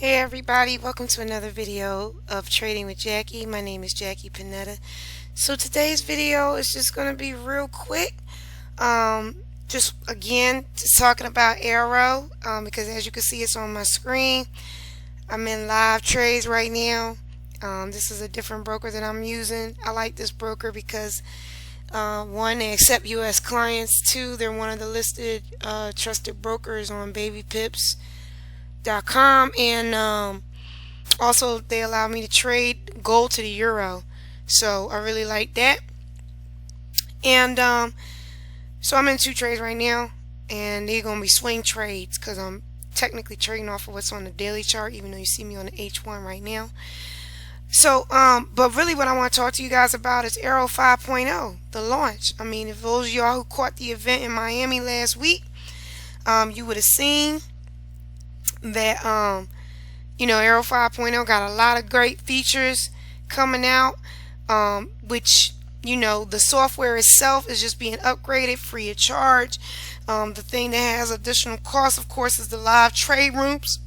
Hey everybody, welcome to another video of Trading with Jackie. My name is Jackie Panetta. So today's video is just going to be real quick. Just again, talking about Airo, because as you can see it's on my screen. I'm in live trades right now. This is a different broker that I'm using. I like this broker because one, they accept US clients. Two, they're one of the listed trusted brokers on babypips.com, and also they allow me to trade gold to the euro, so I really like that. And so I'm in two trades right now, and they're gonna be swing trades because I'm technically trading off of what's on the daily chart, even though you see me on the H1 right now. So but really what I want to talk to you guys about is Airo 5.0, the launch. I mean, if those of y'all who caught the event in Miami last week, you would have seen that Airo 5.0 got a lot of great features coming out, which the software itself is just being upgraded free of charge. The thing that has additional costs, of course, is the live trade rooms.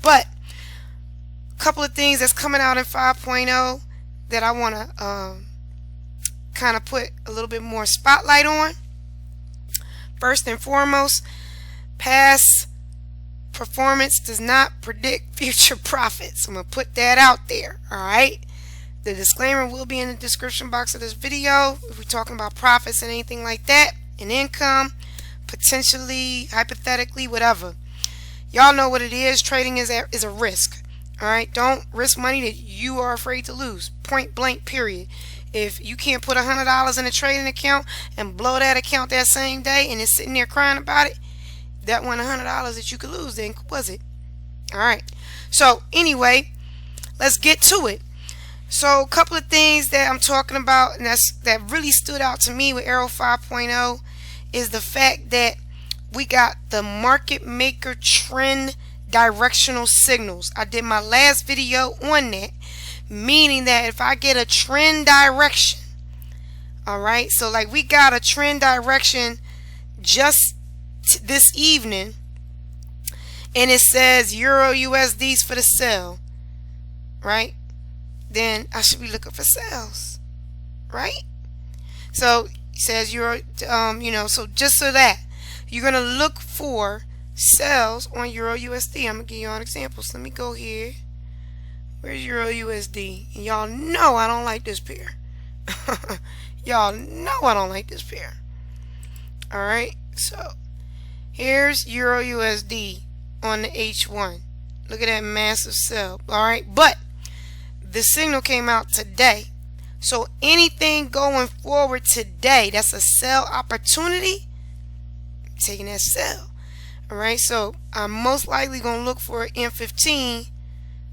But a couple of things that's coming out in 5.0 that I want to kind of put a little bit more spotlight on. First and foremost, past performance does not predict future profits. I'm going to put that out there. Alright, the disclaimer will be in the description box of this video if we're talking about profits and anything like that, and income, potentially, hypothetically, whatever. Y'all know what it is. Trading is a risk. Alright, don't risk money that you are afraid to lose. Point blank, period. If you can't put $100 in a trading account and blow that account that same day and it's sitting there crying about it, that $100 that you could lose, then was it? Alright, so anyway, let's get to it. So a couple of things that I'm talking about, and that really stood out to me with Airo 5.0 is the fact that we got the market maker trend directional signals. I did my last video on that, meaning that if I get a trend direction, alright, so like we got a trend direction just this evening, and it says Euro USD's for the sell, right? Then I should be looking for sales, right? So it says Euro, so just so that you're gonna look for sales on Euro USD. I'm gonna give you an example. So let me go here. Where's Euro USD? And y'all know I don't like this pair. Y'all know I don't like this pair. Alright, so here's Euro USD on the H1. Look at that massive sell. Alright, but the signal came out today. So anything going forward today that's a sell opportunity, I'm taking that sell. Alright, so I'm most likely going to look for M15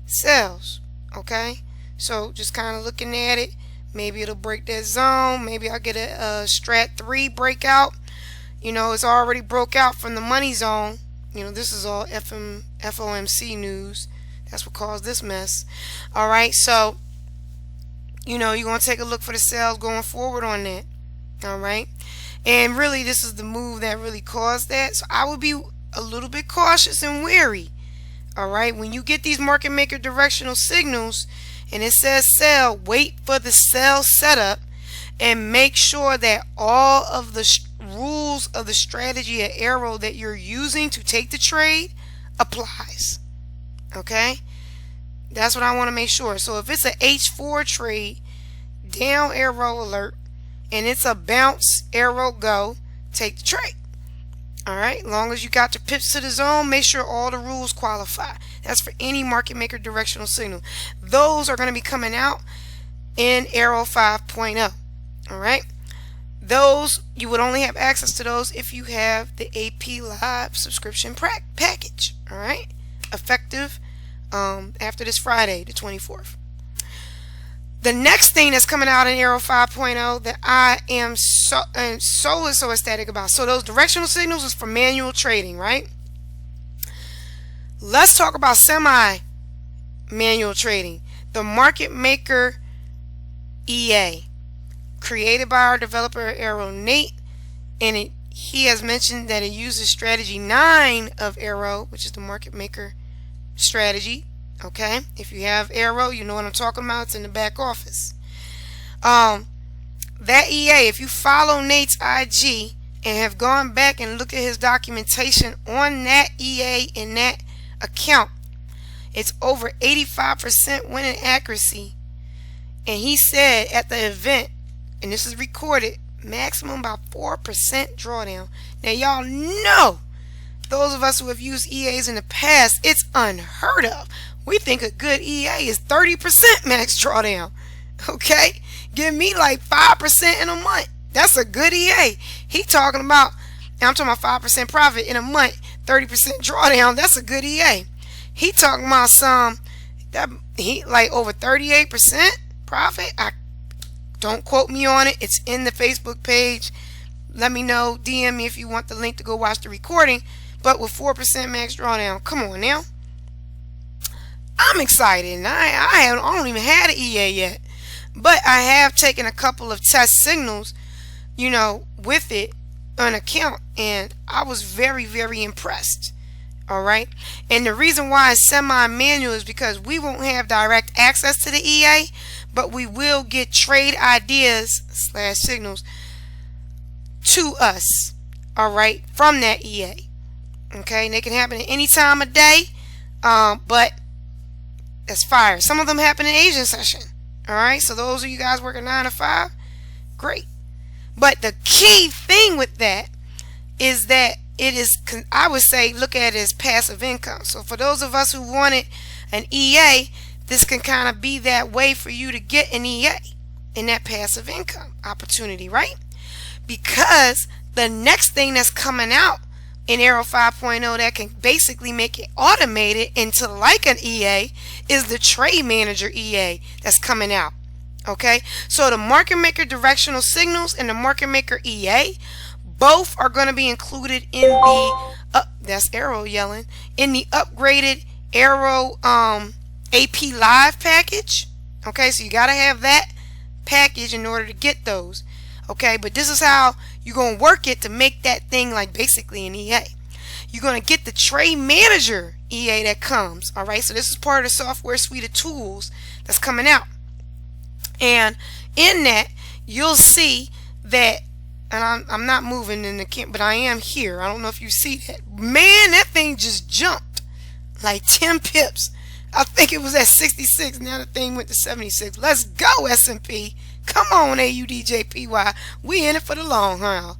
sells. Okay, so just kind of looking at it. Maybe it'll break that zone. Maybe I'll get a strat 3 breakout. It's already broke out from the money zone. This is all FOMC news. That's what caused this mess. Alright, so you're going to take a look for the sales going forward on that. Alright, and really this is the move that really caused that. So I would be a little bit cautious and wary. Alright, when you get these market maker directional signals and it says sell, wait for the sell setup and make sure that all of the rules of the strategy of Airo that you're using to take the trade applies. Okay, that's what I want to make sure. So if it's a H4 trade, down Airo alert, and it's a bounce Airo go, take the trade. Alright, long as you got your pips to the zone, make sure all the rules qualify. That's for any market maker directional signal. Those are going to be coming out in Airo 5.0. Alright, those, you would only have access to those if you have the AP Live subscription package. Alright, effective after this Friday, the 24th. The next thing that's coming out in Airo 5.0 that I am so ecstatic about. So those directional signals is for manual trading, right? Let's talk about semi-manual trading. The market maker EA, created by our developer Airo Nate, and he has mentioned that it uses strategy 9 of Airo, which is the market maker strategy. Okay, if you have Airo, you know what I'm talking about. It's in the back office. That EA, if you follow Nate's IG and have gone back and looked at his documentation on that EA in that account, it's over 85% winning accuracy. And he said at the event, and this is recorded, maximum about 4% drawdown. Now y'all know, those of us who have used EAs in the past, it's unheard of. We think a good EA is 30% max drawdown. Okay? Give me like 5% in a month. That's a good EA. He talking about, I'm talking about 5% profit in a month, 30% drawdown. That's a good EA. He talking about some that he like over 38% profit. Don't quote me on it. It's in the Facebook page. Let me know. DM me if you want the link to go watch the recording. But with 4% max drawdown, come on now. I'm excited, and I don't even have an EA yet, but I have taken a couple of test signals, you know, with it on account, and I was very, very impressed. All right, and the reason why it's semi-manual is because we won't have direct access to the EA, but we will get trade ideas / signals to us. All right, from that EA. Okay, and they can happen at any time of day, but that's fire. Some of them happen in Asian session. All right, so those of you guys working 9 to 5, great. But the key thing with that is that it is, I would say, look at it as passive income. So for those of us who wanted an EA, this can kind of be that way for you to get an EA in that passive income opportunity, right? Because the next thing that's coming out in Airo 5.0 that can basically make it automated into like an EA is the Trade Manager EA that's coming out. Okay, so the Market Maker Directional Signals and the Market Maker EA, both are going to be included in the that's Airo yelling, in the upgraded Airo AP Live package. Okay, so you got to have that package in order to get those. Okay, but this is how you're going to work it to make that thing like basically an EA. You're going to get the Trade Manager EA that comes. All right, so this is part of the software suite of tools that's coming out. And in that, you'll see that, and I'm not moving in the camp, but I am here. I don't know if you see that. Man, that thing just jumped like 10 pips. I think it was at 66. Now the thing went to 76. Let's go, S&P. Come on, AUDJPY. We in it for the long haul.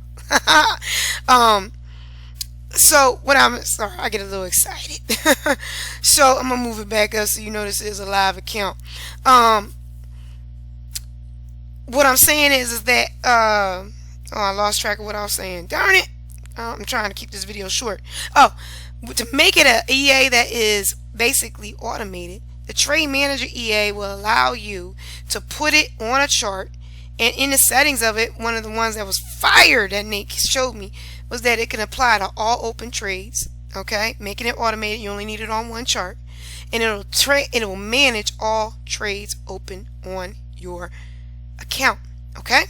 So what I'm sorry, I get a little excited. So I'm gonna move it back up so you know this is a live account. What I'm saying is that oh, I lost track of what I was saying. Darn it. I'm trying to keep this video short. Oh, to make it a EA that is basically automated, the Trade Manager EA will allow you to put it on a chart, and in the settings of it, one of the ones that was fired that Nate showed me was that it can apply to all open trades. Okay, making it automated. You only need it on one chart, and it will manage all trades open on your account. Okay,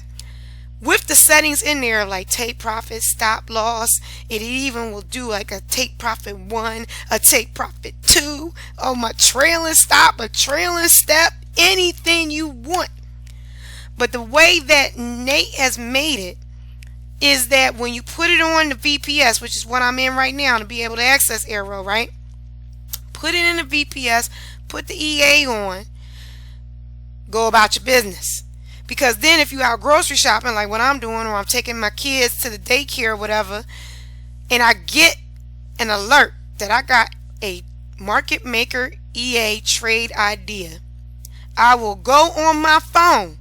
with the settings in there like take profit, stop loss. It even will do like a take profit 1, a take profit 2, oh my trailing stop, a trailing step, anything you want. But the way that Nate has made it is that when you put it on the VPS, which is what I'm in right now to be able to access Airo, right? Put it in the VPS, put the EA on, go about your business. Because then if you out grocery shopping like what I'm doing, or I'm taking my kids to the daycare or whatever, and I get an alert that I got a Market Maker EA trade idea, I will go on my phone,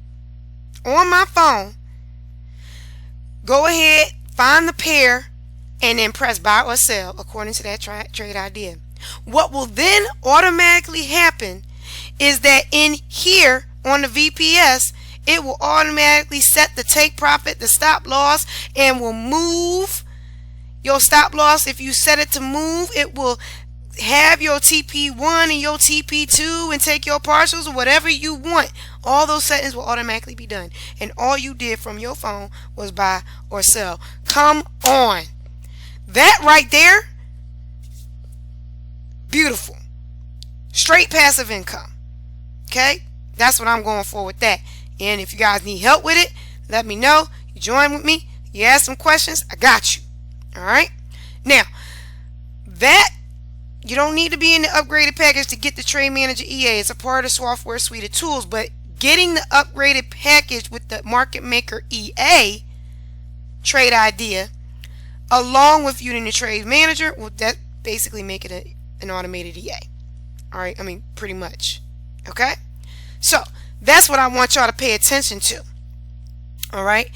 go ahead, find the pair, and then press buy or sell according to that trade idea. What will then automatically happen is that in here on the VPS, it will automatically set the take profit, the stop loss, and will move your stop loss. If you set it to move, it will have your TP1 and your TP2 and take your partials or whatever you want. All those settings will automatically be done. And all you did from your phone was buy or sell. Come on. That right there, beautiful. Straight passive income. Okay? That's what I'm going for with that. And if you guys need help with it, let me know. You join with me. You ask some questions. I got you. Alright? Now, that you don't need to be in the upgraded package to get the Trade Manager EA. It's a part of the software suite of tools. But getting the upgraded package with the Market Maker EA trade idea, along with using the Trade Manager, will that basically make it an automated EA. Alright? I mean, pretty much. Okay? So, that's what I want y'all to pay attention to. Alright?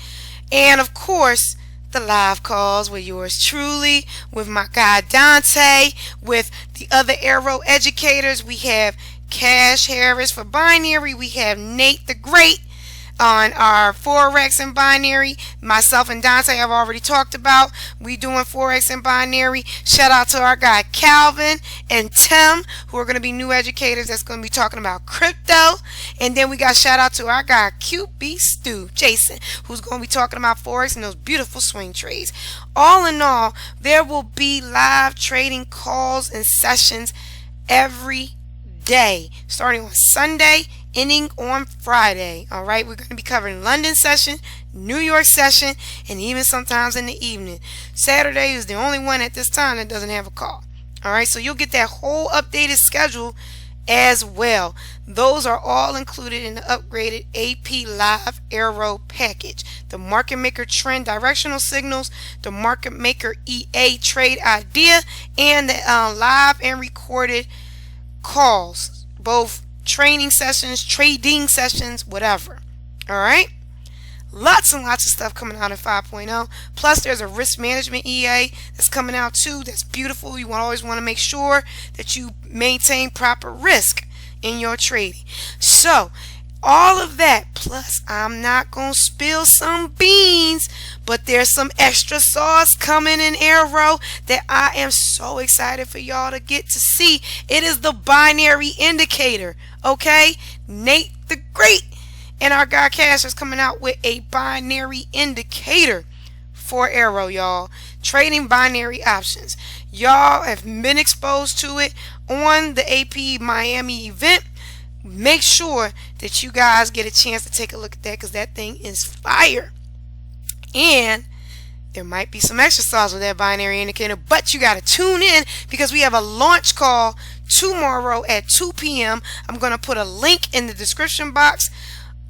And of course, the live calls with yours truly, with my guy Dante, with the other Airo educators. We have Cash Harris for binary. We have Nate the Great on our Forex and binary. Myself and Dante have already talked about. We doing Forex and binary. Shout out to our guy Calvin and Tim, who are going to be new educators that's going to be talking about crypto. And then we got shout out to our guy QB Stu Jason, who's going to be talking about Forex and those beautiful swing trades. All in all, there will be live trading calls and sessions every day, starting on Sunday, ending on Friday. Alright, we're going to be covering London session, New York session, and even sometimes in the evening. Saturday is the only one at this time that doesn't have a call. Alright, so you'll get that whole updated schedule as well. Those are all included in the upgraded AP Live Airo package. The Market Maker Trend Directional Signals, the Market Maker EA Trade Idea, and the live and recorded calls, both training sessions, trading sessions, whatever. Alright? Lots and lots of stuff coming out in 5.0. Plus there's a risk management EA that's coming out too. That's beautiful. You always want to make sure that you maintain proper risk in your trading. So all of that, plus I'm not going to spill some beans, but there's some extra sauce coming in Airo that I am so excited for y'all to get to see. It is the binary indicator. Okay? Nate the Great and our guy Cash is coming out with a binary indicator for Airo, y'all. Trading binary options. Y'all have been exposed to it on the AP Miami event. Make sure that you guys get a chance to take a look at that, because that thing is fire. And there might be some extra sauce with that binary indicator, but you got to tune in, because we have a launch call tomorrow at 2 p.m. I'm going to put a link in the description box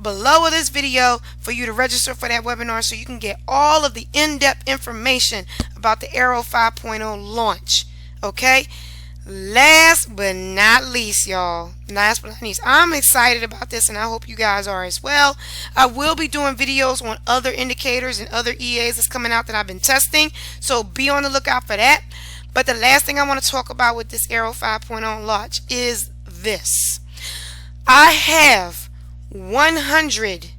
below this video for you to register for that webinar, so you can get all of the in-depth information about the Airo 5.0 launch. Okay? Last but not least, y'all. Last but not least, I'm excited about this, and I hope you guys are as well. I will be doing videos on other indicators and other EAs that's coming out that I've been testing, so be on the lookout for that. But the last thing I want to talk about with this Airo 5.0 launch is this. I have 100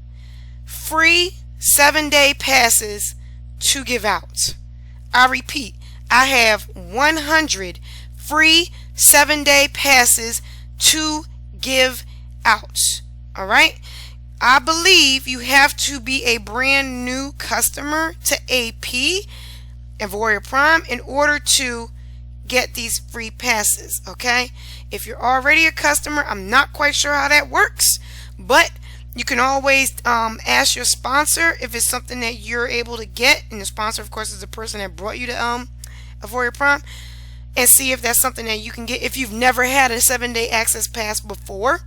free 7-day passes to give out. I repeat, I have 100 free 7-day passes to give out. Alright? I believe you have to be a brand new customer to AP and Warrior Prime in order to get these free passes. Okay? If you're already a customer, I'm not quite sure how that works, but you can always ask your sponsor if it's something that you're able to get, and the sponsor, of course, is the person that brought you to Warrior Prime, and see if that's something that you can get if you've never had a 7-day access pass before.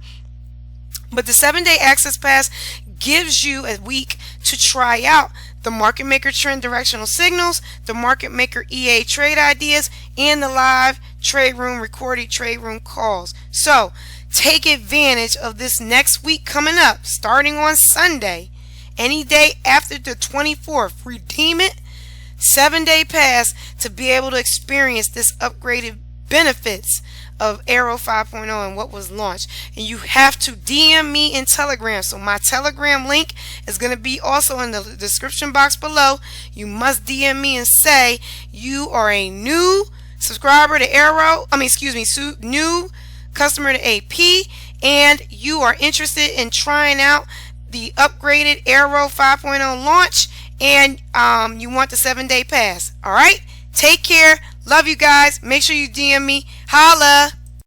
But the 7-day access pass gives you a week to try out the Market Maker Trend Directional Signals, the Market Maker EA Trade Ideas, and the live trade room recorded trade room calls. So take advantage of this next week coming up, starting on Sunday, any day after the 24th. Redeem it, 7-day pass, to be able to experience this upgraded benefits of Airo 5.0 and what was launched. And you have to DM me in Telegram. So my Telegram link is going to be also in the description box below. You must DM me and say you are a new subscriber to Airo, new customer to AP, and you are interested in trying out the upgraded Airo 5.0 launch, and you want the 7-day pass. Alright? Take care. Love you guys. Make sure you DM me. Holla.